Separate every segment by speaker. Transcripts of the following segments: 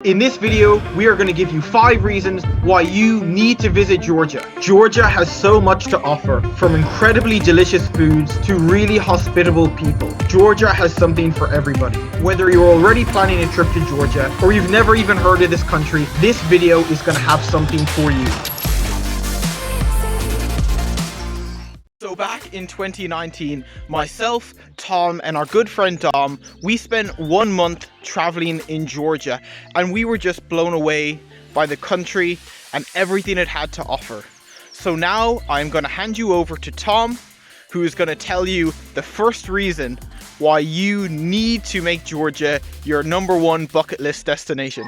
Speaker 1: In this video, we are going to give you 5 reasons why you need to visit Georgia. Georgia has so much to offer, from incredibly delicious foods to really hospitable people. Georgia has something for everybody. Whether you're already planning a trip to Georgia or you've never even heard of this country, this video is going to have something for you. So back in 2019, myself, Tom, and our good friend Dom, we spent 1 month traveling in Georgia, and we were just blown away by the country and everything it had to offer. So now I'm going to hand you over to Tom, who is going to tell you the first reason why you need to make Georgia your #1 bucket list destination.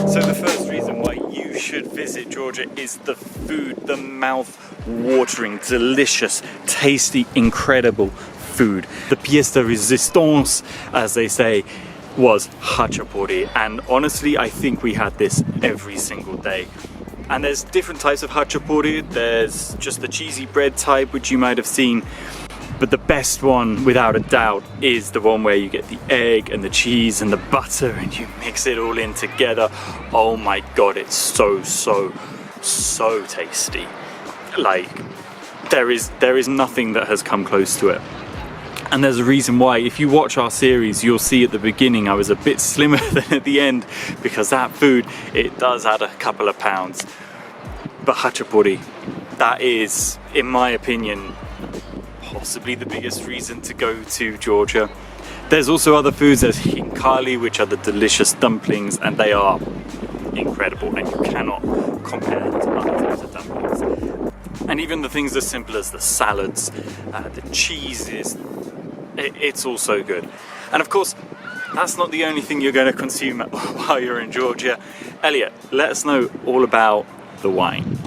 Speaker 2: So the first reason why you should visit Georgia is the food, the mouth-watering, delicious, tasty, incredible food. The pièce de résistance, as they say, was hachapuri, and honestly I think we had this every single day. And there's different types of hachapuri. There's just the cheesy bread type, which you might have seen. But the best one, without a doubt, is the one where you get the egg and the cheese and the butter and you mix it all in together. Oh my god, it's so tasty. Like, there is nothing that has come close to it. And there's a reason why. If you watch our series, you'll see at the beginning I was a bit slimmer than at the end, because that food, it does add a couple of pounds. But hachapuri, that is, in my opinion, possibly the biggest reason to go to Georgia. There's also other foods. There's khinkali, which are the delicious dumplings, and they are incredible, and you cannot compare them to other types of dumplings. And even the things as simple as the salads, the cheeses, it's all so good. And of course, that's not the only thing you're going to consume while you're in Georgia. Elliot, let us know all about the wine.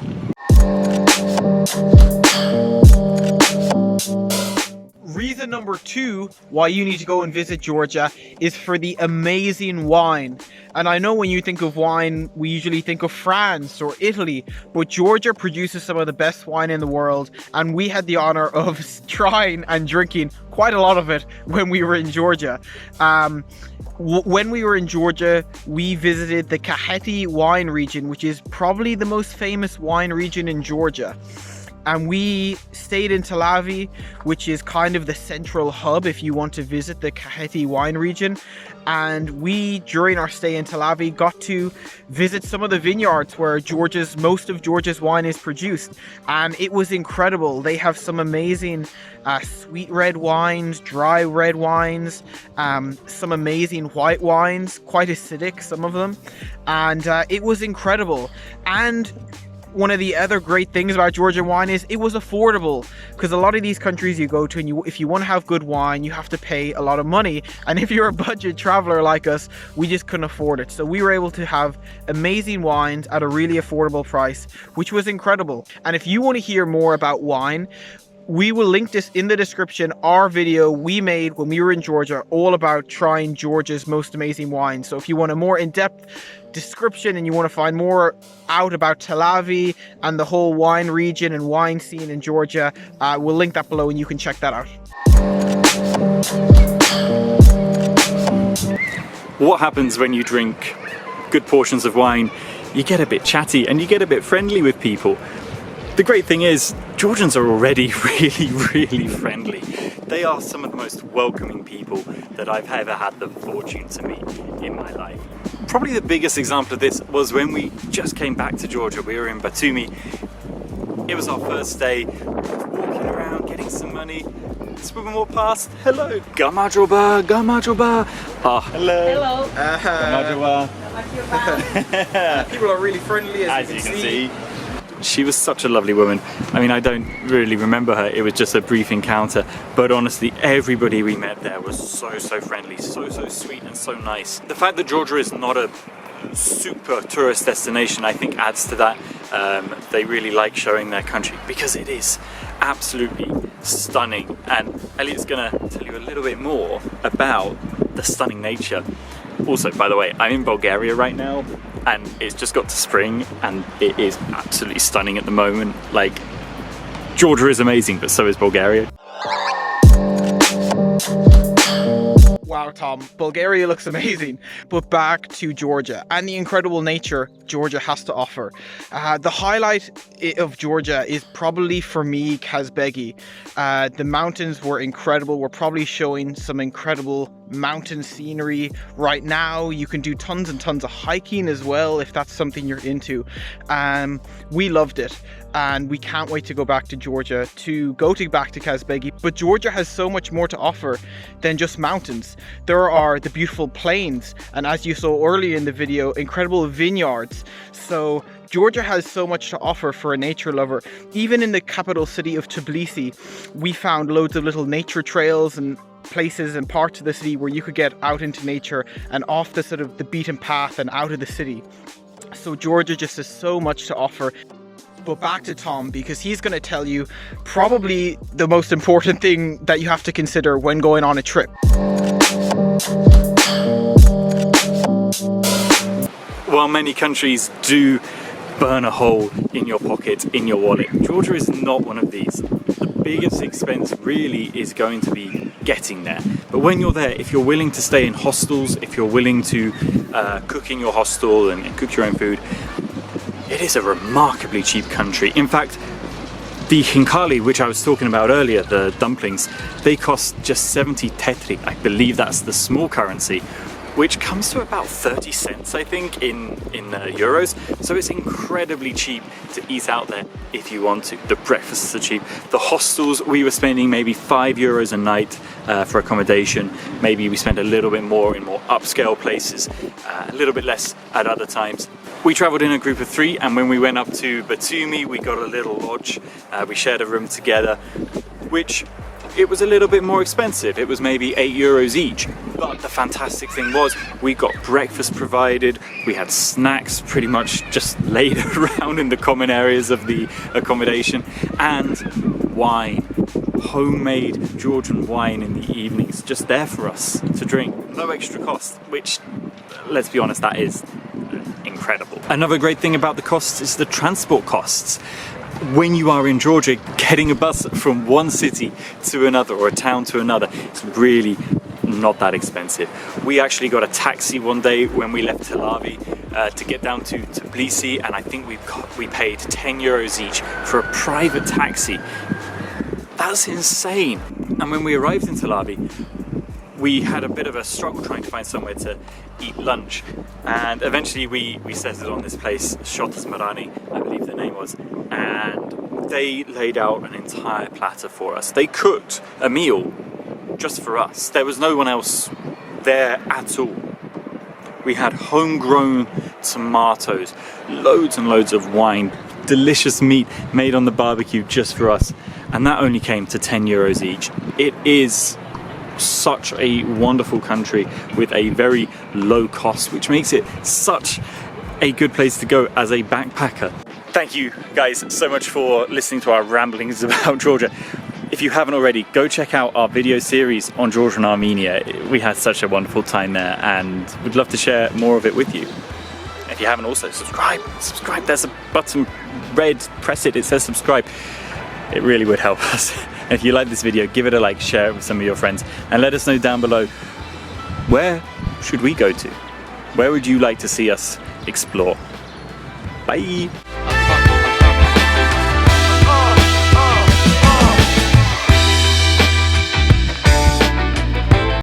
Speaker 1: Reason number 2 why you need to go and visit Georgia is for the amazing wine. And I know when you think of wine, we usually think of France or Italy, but Georgia produces some of the best wine in the world, and we had the honor of trying and drinking quite a lot of it when we were in Georgia. When we were in Georgia, we visited the Kakheti wine region, which is probably the most famous wine region in Georgia. And we stayed in Tel Aviv, which is kind of the central hub if you want to visit the Kakheti wine region. And we, during our stay in Tel Aviv, got to visit some of the vineyards where most of Georgia's wine is produced. And it was incredible. They have some amazing sweet red wines, dry red wines, some amazing white wines, quite acidic, some of them. And it was incredible. And one of the other great things about Georgian wine is it was affordable, because a lot of these countries you go to, and if you want to have good wine, you have to pay a lot of money. And if you're a budget traveler like us, we just couldn't afford it. So we were able to have amazing wines at a really affordable price, which was incredible. And if you want to hear more about wine, we will link this in the description, our video we made when we were in Georgia, all about trying Georgia's most amazing wine. So if you want a more in-depth description and you want to find more out about Tel Aviv and the whole wine region and wine scene in Georgia, we'll link that below and you can check that out.
Speaker 2: What happens when you drink good portions of wine? You get a bit chatty and you get a bit friendly with people. The great thing is, Georgians are already really friendly. They are some of the most welcoming people that I've ever had the fortune to meet in my life. Probably the biggest example of this was when we just came back to Georgia. We were in Batumi. It was our first day, walking around, getting some money. As we walked past, hello, Gamajoba. Hello.
Speaker 1: Hello. People are really friendly, as you can see.
Speaker 2: She was such a lovely woman. I mean, I don't really remember her. It was just a brief encounter. But honestly, everybody we met there was so friendly, so sweet and so nice. The fact that Georgia is not a super tourist destination, I think, adds to that. They really like showing their country because it is absolutely stunning. And Elliot's gonna tell you a little bit more about the stunning nature. Also, by the way, I'm in Bulgaria right now, and it's just got to spring, and it is absolutely stunning at the moment. Like, Georgia is amazing, but so is Bulgaria.
Speaker 1: Wow, Tom, Bulgaria looks amazing. But back to Georgia and the incredible nature Georgia has to offer. The highlight of Georgia is probably for me Kazbegi. The mountains were incredible. We're probably showing some incredible mountain scenery right now. You can do tons and tons of hiking as well if that's something you're into. We loved it, and we can't wait to go back to Georgia to go back to Kazbegi. But Georgia has so much more to offer than just mountains. There are the beautiful plains, and as you saw earlier in the video, incredible vineyards. So Georgia has so much to offer for a nature lover. Even in the capital city of Tbilisi, we found loads of little nature trails and places and parts of the city where you could get out into nature and off the sort of the beaten path and out of the city. So Georgia just has so much to offer. But back to Tom, because he's going to tell you probably the most important thing that you have to consider when going on a trip.
Speaker 2: While many countries do burn a hole in your pocket, in your wallet, Georgia is not one of these. The biggest expense really is going to be getting there. But when you're there, if you're willing to stay in hostels, if you're willing to cook in your hostel and cook your own food, it is a remarkably cheap country. In fact, the khinkali, which I was talking about earlier, the dumplings, they cost just 70 tetri. I believe that's the small currency, which comes to about 30 cents, I think, in euros. So it's incredibly cheap to eat out there if you want to. The breakfasts are cheap. The hostels, we were spending maybe €5 a night for accommodation. Maybe we spent a little bit more in more upscale places, a little bit less at other times. We traveled in a group of 3, and when we went up to Batumi, we got a little lodge. We shared a room together, which it was a little bit more expensive. It was maybe €8 each. But the fantastic thing was we got breakfast provided. We had snacks pretty much just laid around in the common areas of the accommodation, and wine, homemade Georgian wine in the evenings, just there for us to drink. No extra cost, which, let's be honest, that is incredible. Another great thing about the costs is the transport costs. When you are in Georgia, getting a bus from one city to another or a town to another, it's really not that expensive. We actually got a taxi one day when we left Tel Aviv to get down to Tbilisi, and I think we paid €10 each for a private taxi. That's insane. And when we arrived in Tel Aviv, we had a bit of a struggle trying to find somewhere to eat lunch, and eventually we settled on this place, Shotas Marani, I believe the name was, and they laid out an entire platter for us. They cooked a meal just for us. There was no one else there at all. We had homegrown tomatoes, loads and loads of wine, delicious meat made on the barbecue just for us, and that only came to €10 each. It is such a wonderful country with a very low cost, which makes it such a good place to go as a backpacker. Thank you guys so much for listening to our ramblings about Georgia. If you haven't already, go check out our video series on Georgia and Armenia. We had such a wonderful time there, and we'd love to share more of it with you. If you haven't, also subscribe. There's a button, red, press it, it says subscribe. It really would help us. And if you like this video, give it a like, share it with some of your friends, and let us know down below, where should we go to? Where would you like to see us explore? Bye!